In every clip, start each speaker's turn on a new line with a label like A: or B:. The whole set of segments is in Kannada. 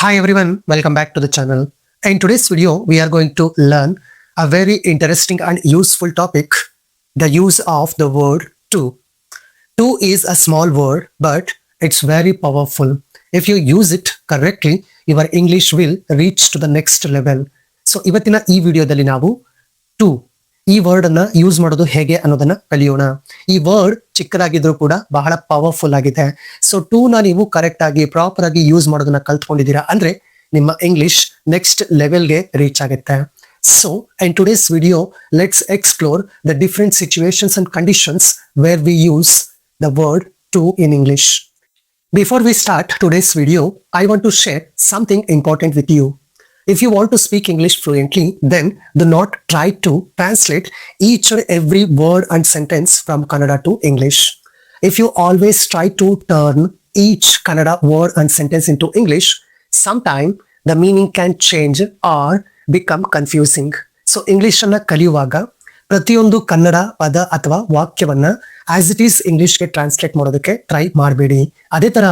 A: Hi everyone, welcome back to the channel. In today's video, we are going to learn a very interesting and useful topic, the use of the word to. To is a small word, but it's very powerful. If you use it correctly, your English will reach to the next level. So ಇವತ್ತಿನ ಈ ವಿಡಿಯೋದಲ್ಲಿ ನಾವು ಟು ಈ ವರ್ಡ್ ಅನ್ನ ಯೂಸ್ ಮಾಡೋದು ಹೇಗೆ ಅನ್ನೋದನ್ನ ಕಲಿಯೋಣ. ಈ ವರ್ಡ್ ಚಿಕ್ಕದಾಗಿದ್ರು ಕೂಡ ಬಹಳ ಪವರ್ಫುಲ್ ಆಗಿದೆ. ಸೊ ಟು ನ ನೀವು ಕರೆಕ್ಟ್ ಆಗಿ ಪ್ರಾಪರ್ ಆಗಿ ಯೂಸ್ ಮಾಡೋದನ್ನ ಕಲ್ತ್ಕೊಂಡಿದ್ದೀರಾ ಅಂದ್ರೆ ನಿಮ್ಮ ಇಂಗ್ಲಿಷ್ ನೆಕ್ಸ್ಟ್ ಲೆವೆಲ್ಗೆ ರೀಚ್ ಆಗುತ್ತೆ. So in today's video, let's explore the different situations and conditions where we use the word to in English. Before we start today's video, I want to share something important with you. If you want to speak English fluently, then do not try to translate each and every word and sentence from Kannada to English. If you always try to turn each Kannada word and sentence into English, sometime the meaning can change or become confusing. So English ಅನ್ನ ಕಲಿಯುವಾಗ ಪ್ರತಿಯೊಂದು ಕನ್ನಡ ಪದ ಅಥವಾ ವಾಕ್ಯವನ್ನ ಆಸ್ ಇಟ್ ಈಸ್ ಇಂಗ್ಲಿಷ್ಗೆ ಟ್ರಾನ್ಸ್ಲೇಟ್ ಮಾಡೋದಕ್ಕೆ ಟ್ರೈ ಮಾಡಬೇಡಿ. ಅದೇ ತರ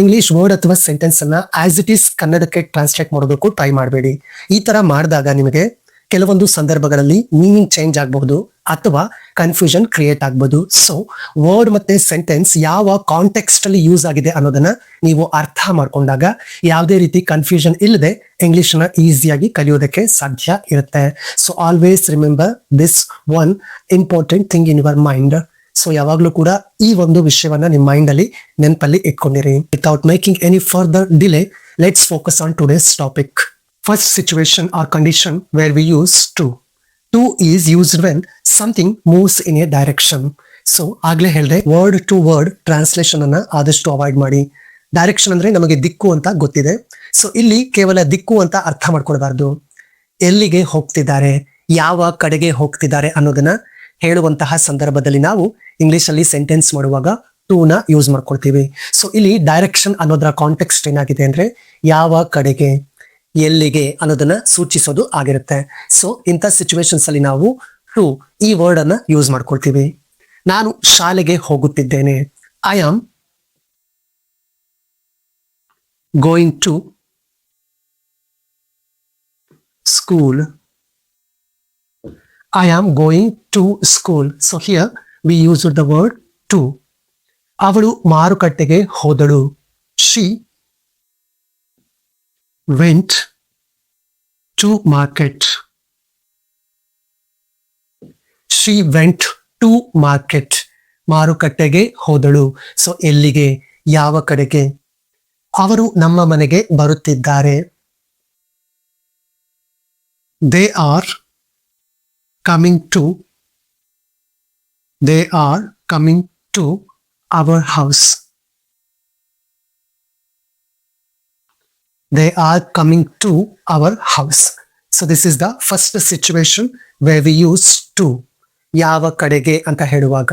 A: ಇಂಗ್ಲಿಷ್ ವರ್ಡ್ ಅಥವಾ ಸೆಂಟೆನ್ಸ್ ಅನ್ನ ಆಸ್ ಇಟ್ ಈಸ್ ಕನ್ನಡಕ್ಕೆ ಟ್ರಾನ್ಸ್ಲೇಟ್ ಮಾಡೋದಕ್ಕೂ ಟ್ರೈ ಮಾಡಬೇಡಿ. ಈ ತರ ಮಾಡಿದಾಗ ನಿಮಗೆ ಕೆಲವೊಂದು ಸಂದರ್ಭಗಳಲ್ಲಿ ಮೀನಿಂಗ್ ಚೇಂಜ್ ಆಗಬಹುದು ಅಥವಾ ಕನ್ಫ್ಯೂಷನ್ ಕ್ರಿಯೇಟ್ ಆಗ್ಬೋದು. ಸೊ ವರ್ಡ್ ಮತ್ತೆ ಸೆಂಟೆನ್ಸ್ ಯಾವ ಕಾಂಟೆಕ್ಸ್ಟ್ ಅಲ್ಲಿ ಯೂಸ್ ಆಗಿದೆ ಅನ್ನೋದನ್ನ ನೀವು ಅರ್ಥ ಮಾಡ್ಕೊಂಡಾಗ ಯಾವುದೇ ರೀತಿ ಕನ್ಫ್ಯೂಷನ್ ಇಲ್ಲದೆ ಇಂಗ್ಲಿಷ್ ನ ಈಸಿಯಾಗಿ ಕಲಿಯೋದಕ್ಕೆ ಸಾಧ್ಯ ಇರುತ್ತೆ. So always remember this one important thing in your mind. So ಯಾವಾಗ್ಲೂ ಕೂಡ ಈ ಒಂದು ವಿಷಯವನ್ನ ನಿಮ್ಮ ಮೈಂಡ್ ಅಲ್ಲಿ ನೆನಪಲ್ಲಿ ಇಟ್ಕೊಂಡಿರಿ. Without making any further delay, let's focus on today's topic. First situation or condition where we use to. To is used when something moves in a direction. So ಆಗ್ಲೇ ಹೇಳಿದೆ, ವರ್ಡ್ ಟು ವರ್ಡ್ ಟ್ರಾನ್ಸ್ಲೇಷನ್ ಅನ್ನ ಆದಷ್ಟು ಅವಾಯ್ಡ್ ಮಾಡಿ. ಡೈರೆಕ್ಷನ್ ಅಂದ್ರೆ ನಮಗೆ ದಿಕ್ಕು ಅಂತ ಗೊತ್ತಿದೆ. ಸೊ ಇಲ್ಲಿ ಕೇವಲ ದಿಕ್ಕು ಅಂತ ಅರ್ಥ ಮಾಡ್ಕೊಳ್ಬಾರ್ದು. ಎಲ್ಲಿಗೆ ಹೋಗ್ತಿದ್ದಾರೆ, ಯಾವ ಕಡೆಗೆ ಹೋಗ್ತಿದ್ದಾರೆ ಅನ್ನೋದನ್ನ ಹೇಳುವಂತಹ ಸಂದರ್ಭದಲ್ಲಿ ನಾವು ಇಂಗ್ಲಿಷ್ ಅಲ್ಲಿ ಸೆಂಟೆನ್ಸ್ ಮಾಡುವಾಗ ಟು ನ ಯೂಸ್ ಮಾಡ್ಕೊಳ್ತೀವಿ. ಸೊ ಇಲ್ಲಿ ಡೈರೆಕ್ಷನ್ ಅನ್ನೋದರ ಕಾಂಟೆಕ್ಸ್ಟ್ ಏನಾಗಿದೆ ಅಂದ್ರೆ ಯಾವ ಕಡೆಗೆ, ಎಲ್ಲಿಗೆ ಅನ್ನೋದನ್ನ ಸೂಚಿಸೋದು ಆಗಿರುತ್ತೆ. ಸೊ ಇಂಥ ಸಿಚುವೇಶನ್ಸ್ ಅಲ್ಲಿ ನಾವು ಟು ಈ ವರ್ಡ್ ಅನ್ನ ಯೂಸ್ ಮಾಡ್ಕೊಳ್ತೀವಿ. ನಾನು ಶಾಲೆಗೆ ಹೋಗುತ್ತಿದ್ದೇನೆ. I am going to school. I am going to school. So here we use the word to. ಅವಳು ಮಾರುಕಟ್ಟೆಗೆ ಹೋದಳು. She went to market. She went to market. ಮಾರುಕಟ್ಟೆಗೆ ಹೋದಳು. ಸೊ ಎಲ್ಲಿಗೆ, ಯಾವ ಕಡೆಗೆ. ಅವರು ನಮ್ಮ ಮನೆಗೆ ಬರುತ್ತಿದ್ದಾರೆ. They are coming to. They are coming to our house. They are coming to our house. So this is the first situation where we use to. ಯಾವ ಕಡೆಗೆ ಅಂತ ಹೇಳುವಾಗ,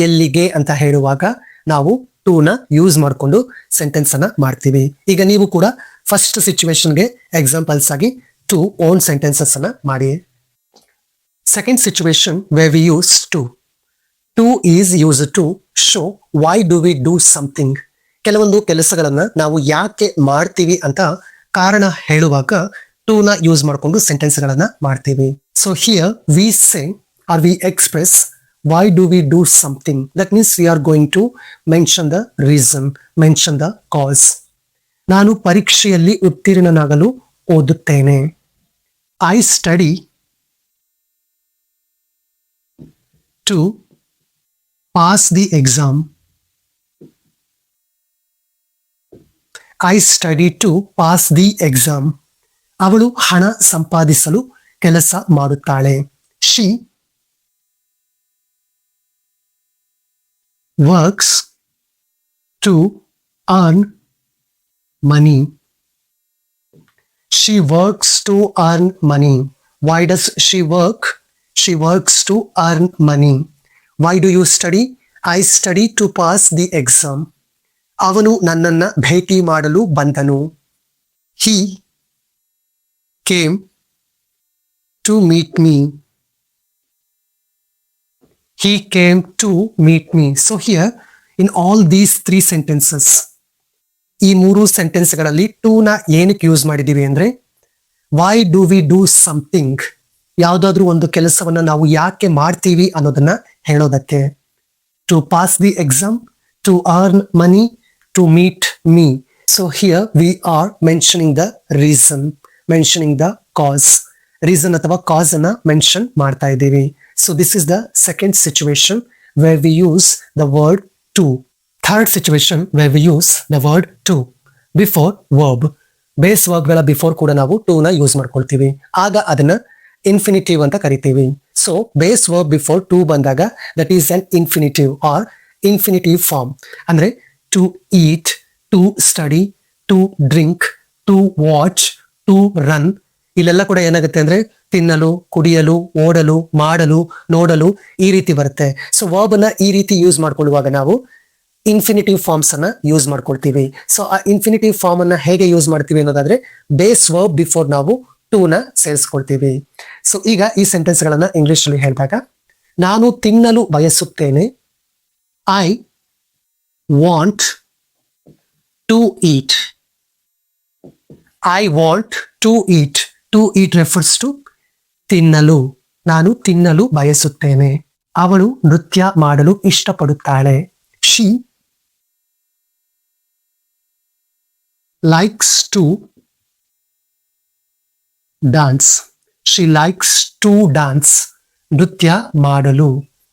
A: ಎಲ್ಲಿಗೆ ಅಂತ ಹೇಳುವಾಗ ನಾವು ಟು ನ ಯೂಸ್ ಮಾಡಿಕೊಂಡು ಸೆಂಟೆನ್ಸ್ ಅನ್ನ ಮಾಡ್ತೀವಿ. ಈಗ ನೀವು ಕೂಡ ಫಸ್ಟ್ ಸಿಚುವೇಶನ್ಗೆ ಎಕ್ಸಾಂಪಲ್ಸ್ ಆಗಿ ಟು ಓನ್ ಸೆಂಟೆನ್ಸಸ್ ಅನ್ನ ಮಾಡಿ. Second situation where we use to. To is used to show why do we do something. ಕೆಲವೊಂದು ಕೆಲಸಗಳನ್ನ ನಾವು ಯಾಕೆ ಮಾಡ್ತೀವಿ ಅಂತ ಕಾರಣ ಹೇಳುವಾಗ ಟು ನ ಯೂಸ್ ಮಾಡಿಕೊಂಡು ಸೆಂಟೆನ್ಸ್ ಗಳನ್ನ ಮಾಡ್ತೀವಿ. So here we say or we express why do we do something. That means we are going to mention the reason, mention the cause. ನಾನು ಪರೀಕ್ಷೆಯಲ್ಲಿ ಉತ್ತೀರ್ಣನಾಗಲು ಓದುತ್ತೇನೆ. I study to pass the exam. I study to pass the exam. ಅವಳು ಹಣ ಸಂಪಾದಿಸಲು ಕೆಲಸ ಮಾಡುತ್ತಾಳೆ. She works to earn money. She works to earn money. Why does she work? She works to earn money. Why do you study? I study to pass the exam. ಅವನು ನನ್ನನ್ನ ಭೇಟಿ ಮಾಡಲು ಬಂದನು. He came to meet me. He came to meet me. So here in all these three sentences, ಈ ಮೂರು ಸೆಂಟೆನ್ಸ್ಗಳಲ್ಲಿ ಟು ನ ಏನಕ್ಕೆ ಯೂಸ್ ಮಾಡಿದೀವಿ ಅಂದ್ರೆ why do we do something, ಯಾವುದಾದ್ರೂ ಒಂದು ಕೆಲಸವನ್ನ ನಾವು ಯಾಕೆ ಮಾಡ್ತೀವಿ ಅನ್ನೋದನ್ನ ಹೇಳೋದಕ್ಕೆ. To pass the exam, to earn money, to meet me. So here we are mentioning the reason, mentioning the cause. Reason ಅಥವಾ ಕಾಸ್ ಅನ್ನ ಮೆನ್ಷನ್ ಮಾಡ್ತಾ ಇದ್ದೀವಿ. So this is the second situation where we use the word to. Third situation where we use the word to before verb. Base ವರ್ಬ್ಗಳ ಬಿಫೋರ್ ಕೂಡ ನಾವು ಟು ನ ಯೂಸ್ ಮಾಡ್ಕೊಳ್ತೀವಿ. ಆಗ ಅದನ್ನ ಇನ್ಫಿನಿಟಿವ್ ಅಂತ ಕರಿತೀವಿ. So base verb before to ಬಂದಾಗ that is an infinitive or infinitive form. ಅಂದ್ರೆ to eat, to study, to drink, to watch, to run. ಇಲ್ಲೆಲ್ಲ ಕೂಡ ಏನಾಗುತ್ತೆ ಅಂದ್ರೆ ತಿನ್ನಲು, ಕುಡಿಯಲು, ಓಡಲು, ಮಾಡಲು, ನೋಡಲು ಈ ರೀತಿ ಬರುತ್ತೆ. ಸೊ ವರ್ಬ್ ಅನ್ನ ಈ ರೀತಿ ಯೂಸ್ ಮಾಡ್ಕೊಳ್ಳುವಾಗ ನಾವು ಇನ್ಫಿನಿಟಿವ್ ಫಾರ್ಮ್ಸ್ ಅನ್ನ ಯೂಸ್ ಮಾಡ್ಕೊಳ್ತೀವಿ. ಸೊ ಆ ಇನ್ಫಿನಿಟಿವ್ ಫಾರ್ಮ್ ಅನ್ನ ಹೇಗೆ ಯೂಸ್ ಮಾಡ್ತೀವಿ ಅನ್ನೋದಾದ್ರೆ ಬೇಸ್ ವರ್ಬ್ ಬಿಫೋರ್ ನಾವು ಟು ನ ಸೇರಿಸ್ಕೊಳ್ತೀವಿ. ಸೊ ಈಗ ಈ ಸೆಂಟೆನ್ಸ್ ಗಳನ್ನ ಇಂಗ್ಲಿಷ್ ಅಲ್ಲಿ ಹೇಳಿದಾಗ, ನಾನು ತಿನ್ನಲು ಬಯಸುತ್ತೇನೆ, I want to eat. I want to eat. To eat refers to ತಿನ್ನಲು. ನಾನು ತಿನ್ನಲು ಬಯಸುತ್ತೇನೆ. ಅವಳು ನೃತ್ಯ ಮಾಡಲು ಇಷ್ಟಪಡುತ್ತಾಳೆ. She likes to dance. She likes to dance. ನೃತ್ಯ ಮಾಡಲು,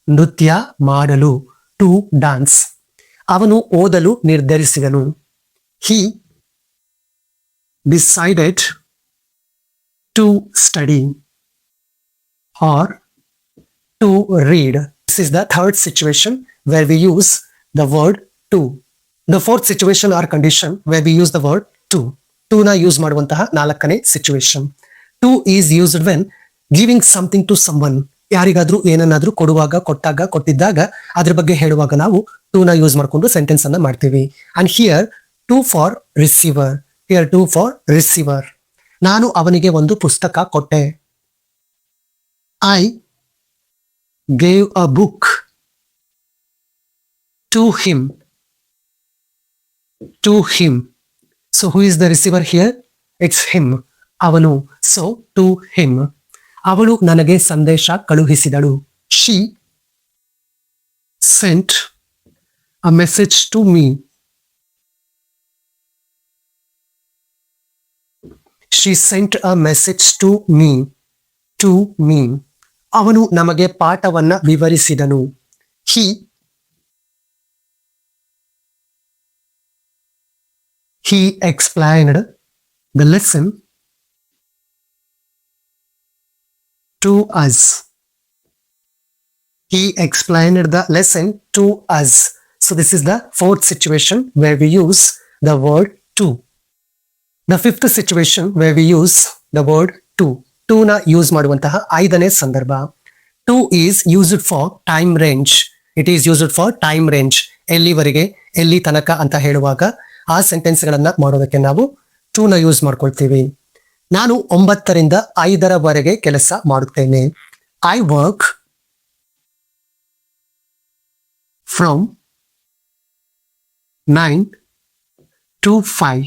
A: ನೃತ್ಯ ಮಾಡಲು, to dance. ಅವನು ಓದಲು ನಿರ್ಧರಿಸಿದನು. He decided to study or to read. This is the third situation where we use the word to. The fourth situation or condition where we use the word to. To na use ಮಾಡುವಂತಹ ನಾಲ್ಕನೇ situation. To is used when giving something to someone. ಯಾರಿಗಾದ್ರೂ ಏನನ್ನಾದ್ರೂ ಕೊಡುವಾಗ, ಕೊಟ್ಟಾಗ, ಕೊಟ್ಟಿದ್ದಾಗ ಅದ್ರ ಬಗ್ಗೆ ಹೇಳುವಾಗ ನಾವು to ನ ಯೂಸ್ ಮಾಡ್ಕೊಂಡು ಸೆಂಟೆನ್ಸ್ ಅನ್ನ ಮಾಡ್ತೀವಿ. And here to for receiver. Here to for receiver. ನಾನು ಅವನಿಗೆ ಒಂದು ಪುಸ್ತಕ ಕೊಟ್ಟೆ. I gave a book to him. To him. So who is the receiver here? It's him. ಅವನು. So to him. ಅವಳು ನನಗೆ ಸಂದೇಶ ಕಳುಹಿಸಿದಳು. She sent a message to me. She sent a message to me. To me. ಅವನು ನಮಗೆ ಪಾಠವನ್ನ ವಿವರಿಸಿದನು. He explained the lesson to us. He explained the lesson to us. So this is the fourth situation where we use the word to. The fifth situation where we use the word to. To na use ಮಾಡುವಂತಹ ಐದನೇ ಸಂದರ್ಭ. To is used for time range. It is used for time range. ಎಲ್ಲಿವರೆಗೆ, ಎಲ್ಲಿ ತನಕ ಅಂತ ಹೇಳುವಾಗ ಆ ಸೆಂಟೆನ್ಸ್ ಗಳನ್ನ ಮಾಡೋದಕ್ಕೆ ನಾವು ಟು ನ ಯೂಸ್ ಮಾಡ್ಕೊಳ್ತೀವಿ. ನಾನು 9 ರಿಂದ 5 ಕೆಲಸ ಮಾಡುತ್ತೇನೆ. I work from 9 to 5.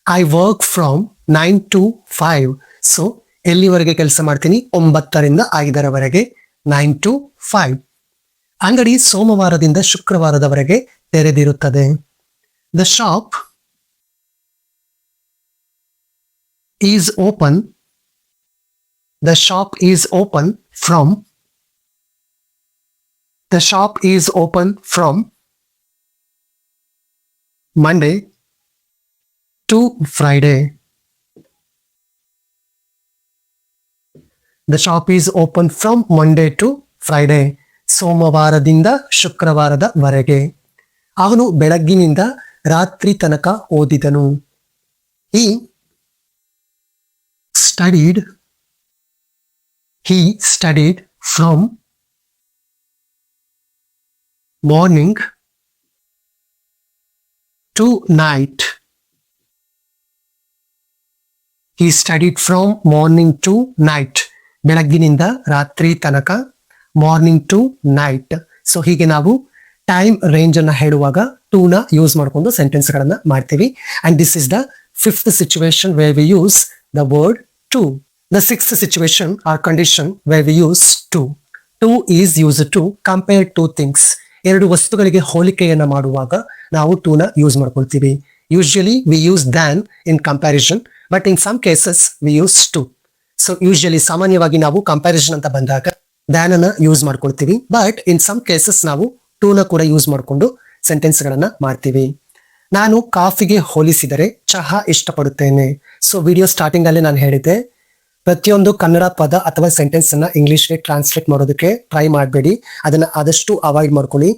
A: I work from 9 to 5. So ಎಲ್ಲಿವರೆಗೆ ಕೆಲಸ ಮಾಡ್ತೀನಿ? 9 ರಿಂದ 5 9 to 5. ಅಂಗಡಿ ಸೋಮವಾರದಿಂದ ಶುಕ್ರವಾರದವರೆಗೆ ತೆರೆದಿರುತ್ತದೆ. The shop is open. The shop is open from. The shop is open from Monday to Friday. The shop is open from Monday to Friday. ಸೋಮವಾರದಿಂದ ಶುಕ್ರವಾರದವರೆಗೆ. ಅವನು ಬೆಳಗ್ಗಿನಿಂದ ರಾತ್ರಿ ತನಕ ಓದಿದನು. He studied from morning to night. He studied from morning to night. ಬೆಳಗ್ಗಿನಿಂದ ರಾತ್ರಿ ತನಕ, ಮಾರ್ನಿಂಗ್ ಟು ನೈಟ್. ಸೊ ಹೀಗೆ ನಾವು ಟೈಮ್ ರೇಂಜ್ ಅನ್ನ ಹೇಳುವಾಗ ಟು ನ ಯೂಸ್ ಮಾಡ್ಕೊಂಡು ಸೆಂಟೆನ್ಸ್ ಗಳನ್ನ ಮಾಡ್ತೀವಿ. And this is the fifth situation where we use the word to. The sixth situation or condition where we use to. To is use to compare two things. ಎರಡು ವಸ್ತುಗಳಿಗೆ ಹೋಲಿಕೆಯನ್ನ ಮಾಡುವಾಗ ನಾವು ಟು ನ ಯೂಸ್ ಮಾಡ್ಕೊಳ್ತೀವಿ. Usually we use than in comparison, but in some cases we use to. So usually ಸಾಮಾನ್ಯವಾಗಿ ನಾವು ಕಂಪ್ಯಾರಿಸನ್ ಅಂತ ಬಂದಾಗ ದ್ಯಾನ್ ಅನ್ನ ಯೂಸ್ ಮಾಡ್ಕೊಳ್ತೀವಿ, ಬಟ್ ಇನ್ ಸಮ್ ಕೇಸಸ್ ನಾವು ಟು ನ ಕೂಡ ಯೂಸ್ ಮಾಡಿಕೊಂಡು ಸೆಂಟೆನ್ಸ್ ಗಳನ್ನ ಮಾಡ್ತೀವಿ. ನಾನು ಕಾಫಿಗೆ ಹೋಲಿಸಿದರೆ ಚಹಾ ಇಷ್ಟಪಡುತ್ತೇನೆ. ಸೊ ವಿಡಿಯೋ ಸ್ಟಾರ್ಟಿಂಗ್ ಅಲ್ಲಿ ನಾನು ಹೇಳಿದ್ದೆ, ಪ್ರತಿಯೊಂದು ಕನ್ನಡ ಪದ ಅಥವಾ ಸೆಂಟೆನ್ಸ್ ಅನ್ನ ಇಂಗ್ಲಿಷ್ಗೆ ಟ್ರಾನ್ಸ್ಲೇಟ್ ಮಾಡೋದಕ್ಕೆ ಟ್ರೈ ಮಾಡಬೇಡಿ, ಅದನ್ನ ಆದಷ್ಟು ಅವಾಯ್ಡ್ ಮಾಡ್ಕೊಳ್ಳಿ,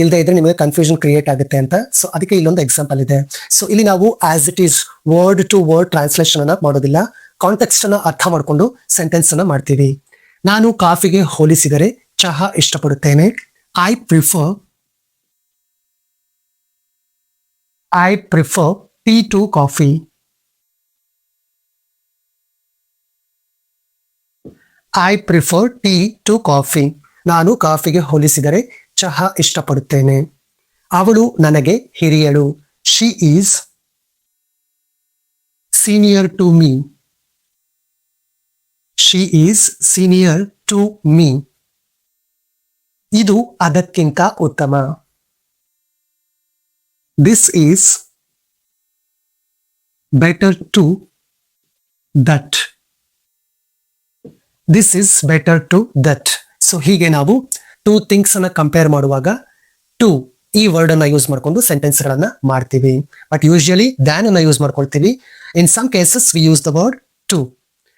A: ಇಲ್ಲದೆ ಇದ್ರೆ ನಿಮಗೆ ಕನ್ಫ್ಯೂಷನ್ ಕ್ರಿಯೇಟ್ ಆಗುತ್ತೆ ಅಂತ. ಸೊ ಅದಕ್ಕೆ ಇಲ್ಲೊಂದು ಎಕ್ಸಾಂಪಲ್ ಇದೆ. ಸೊ ಇಲ್ಲಿ ನಾವು as it is word to word translation ಅನ್ನ ಮಾಡೋದಿಲ್ಲ, ಕಾಂಟೆಕ್ಸ್ಟ್ ಅನ್ನ ಅರ್ಥ ಮಾಡ್ಕೊಂಡು ಸೆಂಟೆನ್ಸ್ ಅನ್ನ ಮಾಡ್ತೀವಿ. ನಾನು ಕಾಫಿಗೆ ಹೋಲಿಸಿದರೆ ಚಹಾ ಇಷ್ಟಪಡುತ್ತೇನೆ. I prefer tea to coffee. I prefer tea to coffee. ನಾನು ಕಾಫಿಗೆ ಹೋಲಿಸಿದರೆ ಚಹಾ ಇಷ್ಟಪಡುತ್ತೇನೆ. ಅವಳು ನನಗೆ ಹಿರಿಯಳು. She is senior to me. She is senior to me. ಇದು ಅದಕ್ಕಿಂತ ಉತ್ತಮ. This is better to that. This is better to that. So ಹೀಗೆ ನಾವು ಟೂ ಥಿಂಗ್ಸ್ ಅನ್ನ ಕಂಪೇರ್ ಮಾಡುವಾಗ ಟು ಈ ವರ್ಡ್ ಅನ್ನ ಯೂಸ್ ಮಾಡ್ಕೊಂಡು ಸೆಂಟೆನ್ಸ್ ಗಳನ್ನ ಮಾಡ್ತೀವಿ. ಬಟ್ ಯೂಶಲಿ ದ್ಯಾನ್ ಅನ್ನ ಯೂಸ್ ಮಾಡ್ಕೊಳ್ತೀವಿ. In some cases we use the word to.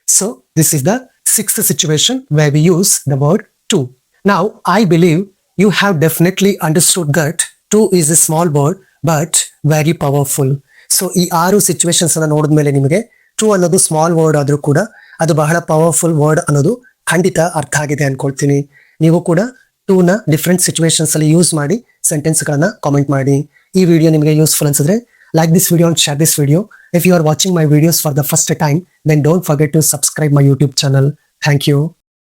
A: So this is the sixth situation where we use the word to. Now I believe you have definitely understood that to is a small word but very powerful. So ಈ 6 ಸಿಚುವೇಶನ್ಸ್ ಅನ್ನ ನೋಡಿದ್ಮೇಲೆ ನಿಮಗೆ ಟು ಅನ್ನೋದು ಸ್ಮಾಲ್ ವರ್ಡ್ ಆದ್ರೂ ಕೂಡ ಅದು ಬಹಳ ಪವರ್ಫುಲ್ ವರ್ಡ್ ಅನ್ನೋದು ಖಂಡಿತ ಅರ್ಥ ಆಗಿದೆ ಅನ್ಕೊಳ್ತೀನಿ. ನೀವು ಕೂಡ ಟು ನ ಡಿಫ್ರೆಂಟ್ ಸಿಚುವೇಶನ್ಸ್ ಅಲ್ಲಿ ಯೂಸ್ ಮಾಡಿ ಸೆಂಟೆನ್ಸ್ ಗಳನ್ನ ಕಾಮೆಂಟ್ ಮಾಡಿ. ಈ ವಿಡಿಯೋ ನಿಮಗೆ ಯೂಸ್ಫುಲ್ ಅನ್ಸಿದ್ರೆ like this video and share this video. If you are watching my videos for the first time, then don't forget to subscribe my YouTube channel. Thank you.